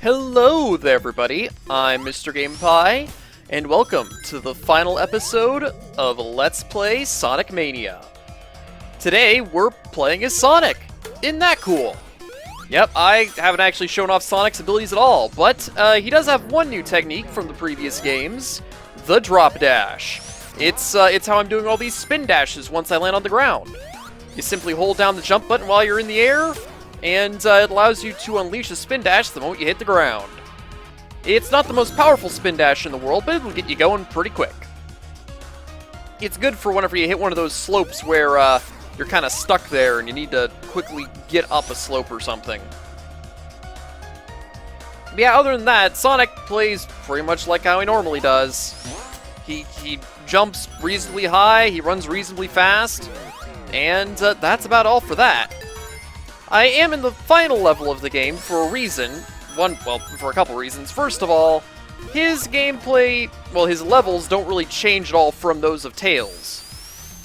Hello there, everybody. I'm mrgameandpie, and welcome to the final episode of Let's Play Sonic Mania. Today, we're playing as Sonic. Isn't that cool? Yep, I haven't actually shown off Sonic's abilities at all, but he does have one new technique from the previous games, the drop dash. It's how I'm doing all these spin dashes once I land on the ground. You simply hold down the jump button while you're in the air, and it allows you to unleash a spin dash the moment you hit the ground. It's not the most powerful spin dash in the world, but it'll get you going pretty quick. It's good for whenever you hit one of those slopes where you're kind of stuck there and you need to quickly get up a slope or something. But yeah, other than that, Sonic plays pretty much like how he normally does. He jumps reasonably high, he runs reasonably fast, and that's about all for that. I am in the final level of the game for a reason. For a couple reasons. First of all, his gameplay, his levels don't really change at all from those of Tails.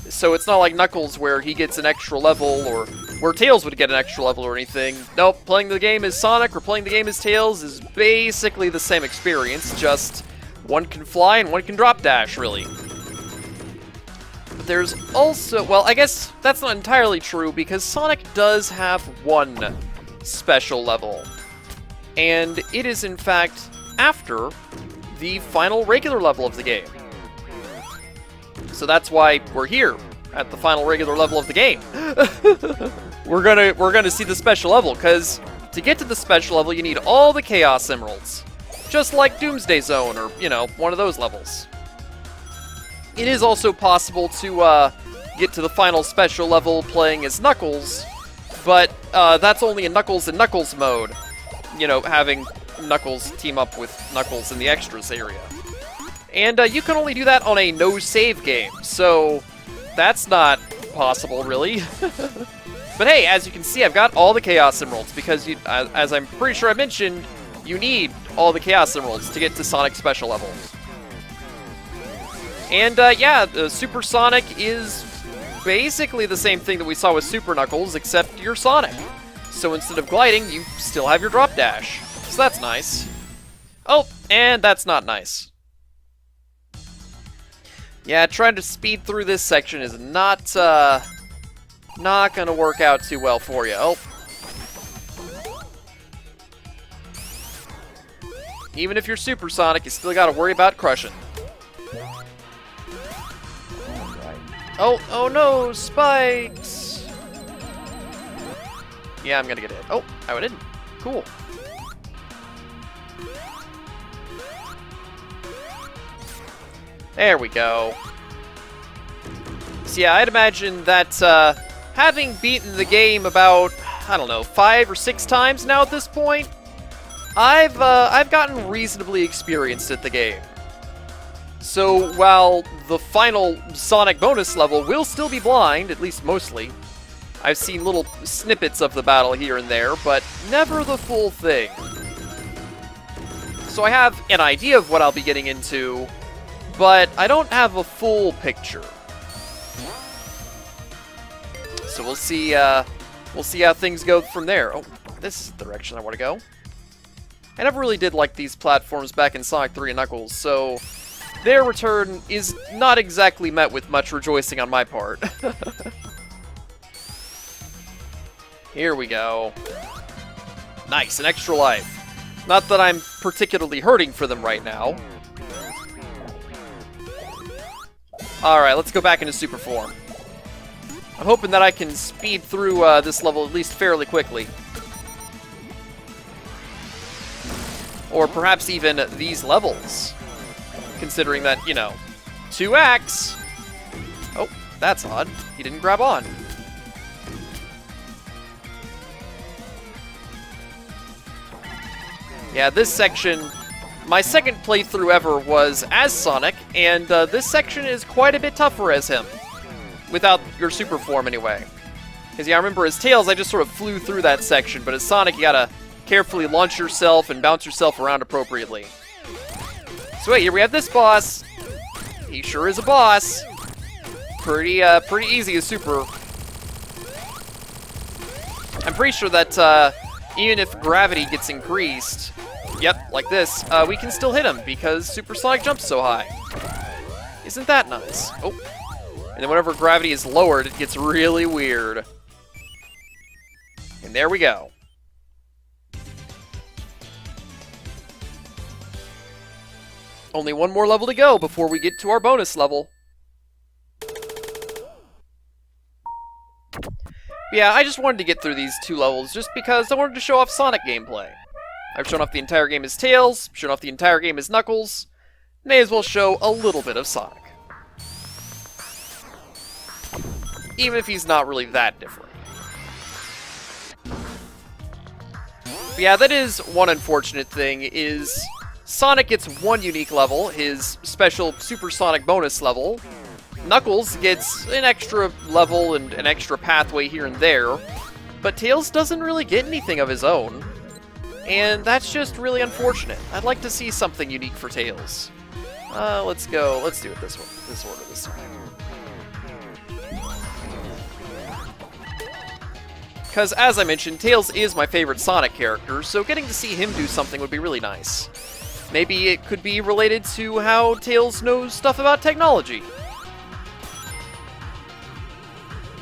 So it's not like Knuckles where he gets an extra level, or where Tails would get an extra level or anything. Nope, playing the game as Sonic or playing the game as Tails is basically the same experience, just one can fly and one can drop dash, really. But there's also, I guess that's not entirely true, because Sonic does have one special level. And it is, in fact, after the final regular level of the game. So that's why we're here, at the final regular level of the game. We're gonna see the special level, because to get to the special level, you need all the Chaos Emeralds. Just like Doomsday Zone, or, one of those levels. It is also possible to get to the final special level playing as Knuckles, but that's only in Knuckles and Knuckles mode. Having Knuckles team up with Knuckles in the extras area. And you can only do that on a no-save game, so that's not possible, really. But hey, as you can see, I've got all the Chaos Emeralds, because, as I'm pretty sure I mentioned, you need all the Chaos Emeralds to get to Sonic's special level. And Super Sonic is basically the same thing that we saw with Super Knuckles, except you're Sonic. So instead of gliding, you still have your drop dash. So that's nice. Oh, and that's not nice. Yeah, trying to speed through this section is not gonna work out too well for you. Oh. Even if you're Super Sonic, you still gotta worry about crushing. Oh no, spikes! Yeah, I'm gonna get hit. Oh, I didn't. Cool. There we go. So yeah, I'd imagine that having beaten the game about, 5 or 6 times now at this point, I've gotten reasonably experienced at the game. So while the final Sonic bonus level will still be blind, at least mostly, I've seen little snippets of the battle here and there, but never the full thing. So I have an idea of what I'll be getting into, but I don't have a full picture. So we'll see how things go from there. Oh, this is the direction I want to go. I never really did like these platforms back in Sonic 3 and Knuckles, so their return is not exactly met with much rejoicing on my part. Here we go. Nice, an extra life. Not that I'm particularly hurting for them right now. Alright, let's go back into super form. I'm hoping that I can speed through this level at least fairly quickly. Or perhaps even these levels. Considering that, 2 acts. Oh, that's odd. He didn't grab on. Yeah, this section, my second playthrough ever was as Sonic, and this section is quite a bit tougher as him. Without your super form, anyway. Because, yeah, I remember as Tails, I just sort of flew through that section, but as Sonic, you gotta carefully launch yourself and bounce yourself around appropriately. So wait, here we have this boss. He sure is a boss. Pretty easy as super. I'm pretty sure that even if gravity gets increased, yep, like this, we can still hit him because supersonic jumps so high. Isn't that nice? Oh. And then whenever gravity is lowered, it gets really weird. And there we go. Only one more level to go before we get to our bonus level. Yeah, I just wanted to get through these 2 levels just because I wanted to show off Sonic gameplay. I've shown off the entire game as Tails, shown off the entire game as Knuckles. May as well show a little bit of Sonic. Even if he's not really that different. But yeah, that is one unfortunate thing, is Sonic gets one unique level, his special supersonic bonus level. Knuckles gets an extra level and an extra pathway here and there, but Tails doesn't really get anything of his own. And that's just really unfortunate. I'd like to see something unique for Tails. Let's do it this order this time. Because, as I mentioned, Tails is my favorite Sonic character, so getting to see him do something would be really nice. Maybe it could be related to how Tails knows stuff about technology.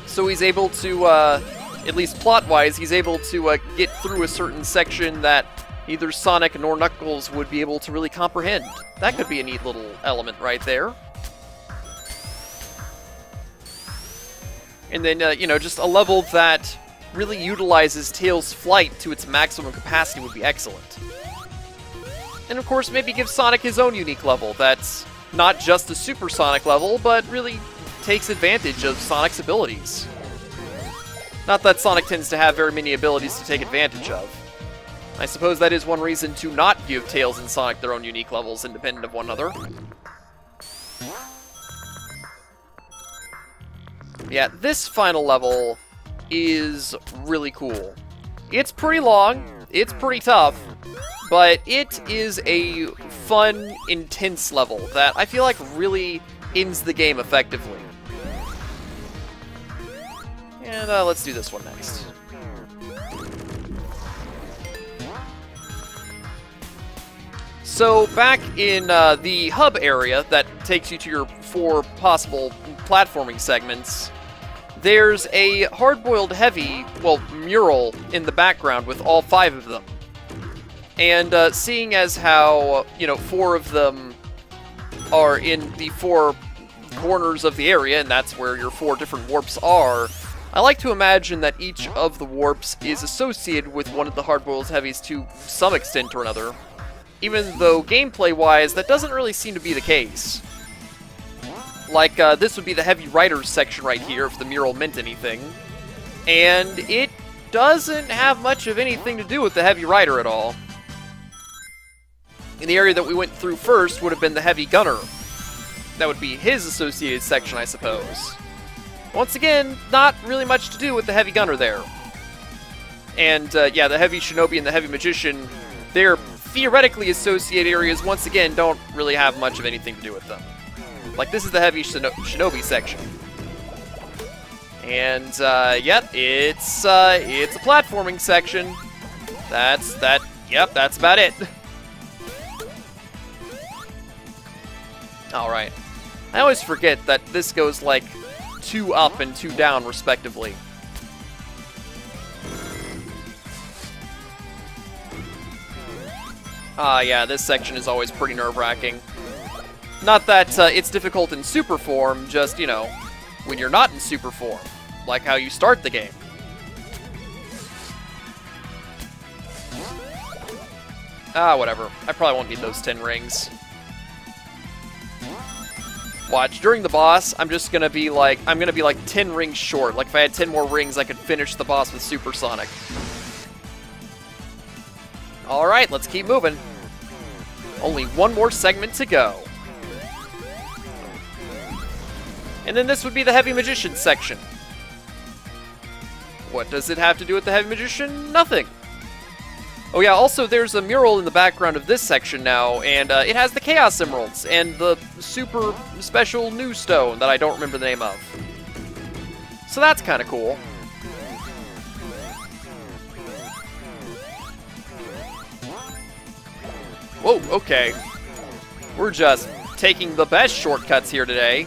So he's able to, at least plot-wise, he's able to get through a certain section that neither Sonic nor Knuckles would be able to really comprehend. That could be a neat little element right there. And then, you know, just a level that really utilizes Tails' flight to its maximum capacity would be excellent. And of course, maybe give Sonic his own unique level that's not just a supersonic level, but really takes advantage of Sonic's abilities. Not that Sonic tends to have very many abilities to take advantage of. I suppose that is one reason to not give Tails and Sonic their own unique levels independent of one another. Yeah, this final level is really cool. It's pretty long, it's pretty tough, but it is a fun, intense level that I feel like really ends the game effectively. And let's do this one next. So back in the hub area that takes you to your 4 possible platforming segments, there's a hard-boiled heavy, well, mural in the background with all 5 of them. And seeing as how, you know, 4 of them are in the 4 corners of the area, and that's where your 4 different warps are, I like to imagine that each of the warps is associated with one of the hard-boiled heavies to some extent or another, even though gameplay-wise that doesn't really seem to be the case. Like, this would be the Heavy Riders section right here, if the mural meant anything. And it doesn't have much of anything to do with the Heavy Rider at all. And the area that we went through first would have been the Heavy Gunner. That would be his associated section, I suppose. Once again, not really much to do with the Heavy Gunner there. And, yeah, the Heavy Shinobi and the Heavy Magician, their theoretically associated areas, once again, don't really have much of anything to do with them. Like, this is the Heavy Shinobi section. And, yep, it's a platforming section. Yep, that's about it. Alright. I always forget that this goes, like, 2 up and 2 down, respectively. Yeah, this section is always pretty nerve-wracking. Not that it's difficult in super form, just, you know, when you're not in super form. Like how you start the game. Whatever. I probably won't need those 10 rings. Watch, during the boss, I'm gonna be like 10 rings short. Like if I had 10 more rings, I could finish the boss with Supersonic. Alright, let's keep moving. Only one more segment to go. And then this would be the Heavy Magician section. What does it have to do with the Heavy Magician? Nothing. Oh yeah, also there's a mural in the background of this section now, and it has the Chaos Emeralds and the super special new stone that I don't remember the name of. So that's kind of cool. Whoa, okay. We're just taking the best shortcuts here today.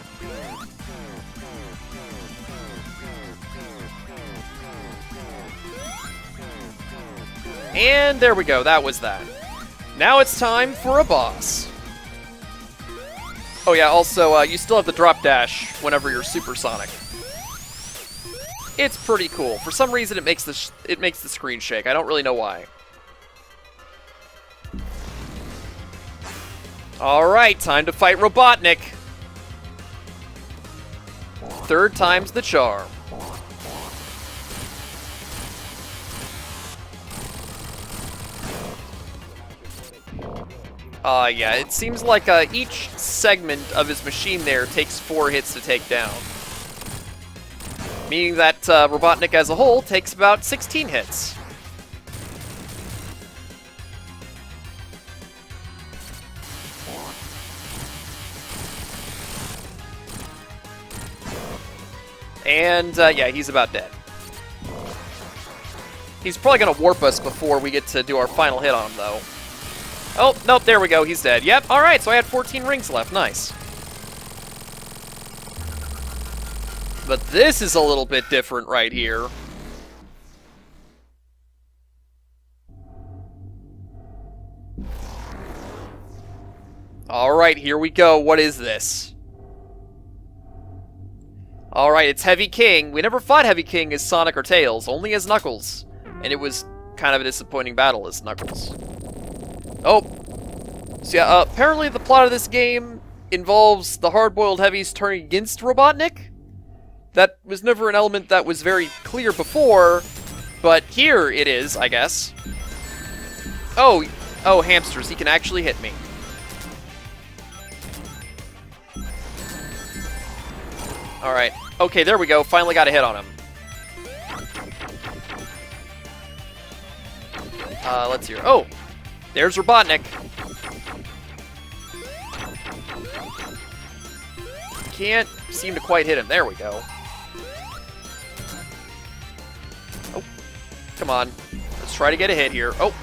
And there we go, that was that. Now it's time for a boss. Oh yeah, also, you still have the drop dash whenever you're supersonic. It's pretty cool. For some reason, it makes the screen shake. I don't really know why. All right, time to fight Robotnik. Third time's the charm. Yeah, it seems like each segment of his machine there takes 4 hits to take down. Meaning that Robotnik as a whole takes about 16 hits. And, yeah, he's about dead. He's probably going to warp us before we get to do our final hit on him, though. Oh, nope, there we go, he's dead. Yep, alright, so I had 14 rings left, nice. But this is a little bit different right here. Alright, here we go, what is this? Alright, it's Heavy King. We never fought Heavy King as Sonic or Tails, only as Knuckles. And it was kind of a disappointing battle as Knuckles. Oh, so yeah, apparently the plot of this game involves the hard-boiled heavies turning against Robotnik. That was never an element that was very clear before, but here it is, I guess. Oh, hamsters, he can actually hit me. Alright, okay, there we go, finally got a hit on him. Let's hear. Oh! There's Robotnik. Can't seem to quite hit him. There we go. Oh, come on. Let's try to get a hit here. Oh.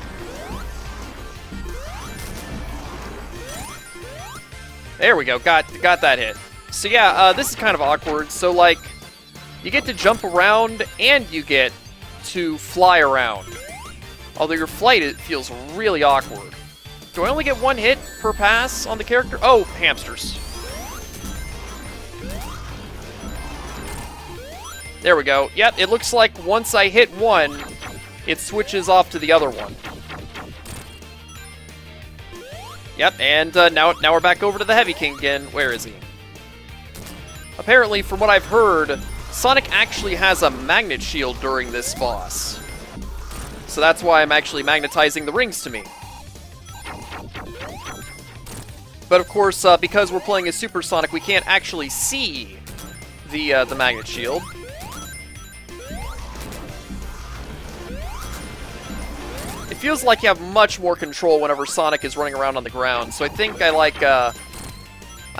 There we go. Got that hit. So yeah, this is kind of awkward. So like, you get to jump around and you get to fly around. Although your flight, it feels really awkward. Do I only get 1 hit per pass on the character? Oh, hamsters. There we go. Yep, it looks like once I hit one, it switches off to the other one. Yep, and now we're back over to the Heavy King again. Where is he? Apparently, from what I've heard, Sonic actually has a magnet shield during this boss. So that's why I'm actually magnetizing the rings to me. But of course, because we're playing as Super Sonic, we can't actually see the magnet shield. It feels like you have much more control whenever Sonic is running around on the ground, so I think I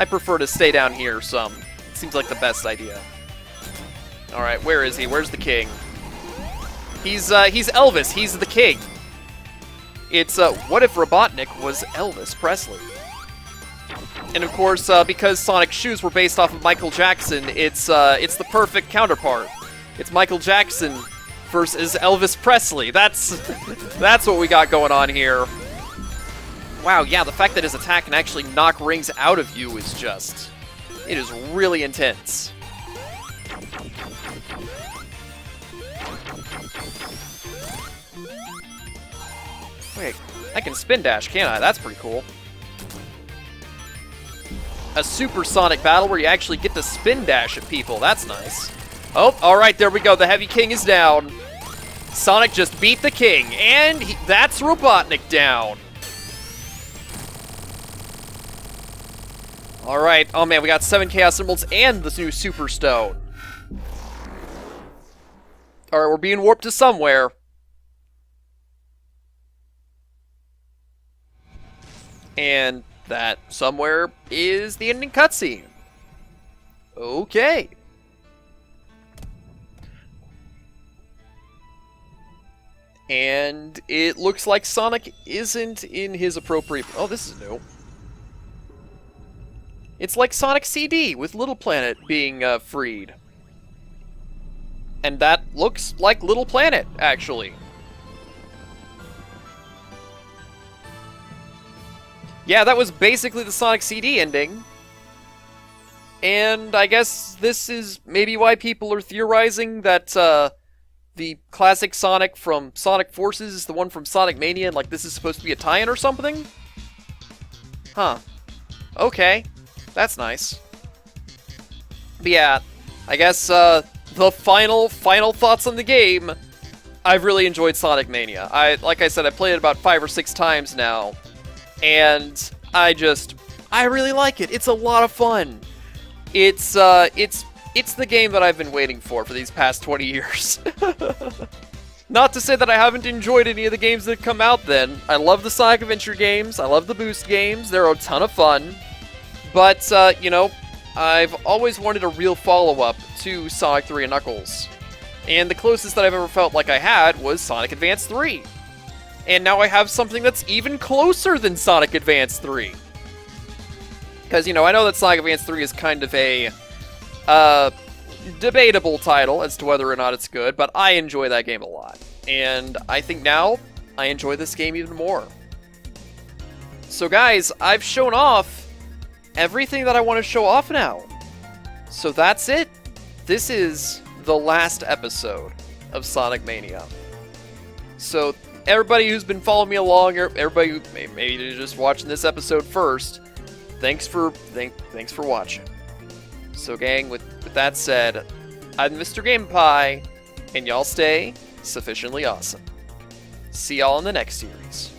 prefer to stay down here some. It seems like the best idea. Alright, where is he? Where's the king? He's Elvis. He's the king. It's, what if Robotnik was Elvis Presley? And of course, because Sonic's shoes were based off of Michael Jackson, it's the perfect counterpart. It's Michael Jackson versus Elvis Presley. That's what we got going on here. Wow, yeah, the fact that his attack can actually knock rings out of you is just... it is really intense. Wait, I can spin dash, can't I? That's pretty cool. A supersonic battle where you actually get to spin dash at people. That's nice. Oh, alright, there we go. The Heavy King is down. Sonic just beat the king, and that's Robotnik down. Alright, oh man, we got 7 Chaos Emeralds and the new Super Stone. Alright, we're being warped to somewhere. And that somewhere is the ending cutscene. Okay. And it looks like Sonic isn't in his appropriate... Oh, this is new. It's like Sonic CD with Little Planet being freed. And that looks like Little Planet, actually. Yeah, that was basically the Sonic CD ending. And I guess this is maybe why people are theorizing that the classic Sonic from Sonic Forces is the one from Sonic Mania, and like this is supposed to be a tie-in or something? Huh. Okay. That's nice. But yeah, I guess the final thoughts on the game. I've really enjoyed Sonic Mania. Like I said, I played it about 5 or 6 times now, and I really like it. It's a lot of fun. It's the game that I've been waiting for these past 20 years. Not to say that I haven't enjoyed any of the games that come out then. I love the Sonic Adventure games. I love the Boost games. They're a ton of fun. But, you know, I've always wanted a real follow-up to Sonic 3 and Knuckles. And the closest that I've ever felt like I had was Sonic Advance 3. And now I have something that's even closer than Sonic Advance 3. Because, you know, I know that Sonic Advance 3 is kind of a debatable title as to whether or not it's good, but I enjoy that game a lot. And I think now I enjoy this game even more. So guys, I've shown off everything that I want to show off now. So that's it. This is the last episode of Sonic Mania. So everybody who's been following me along, or everybody who maybe you're just watching this episode first, thanks for watching. So gang, with that said, I'm mrgameandpie, and y'all stay sufficiently awesome. See y'all in the next series.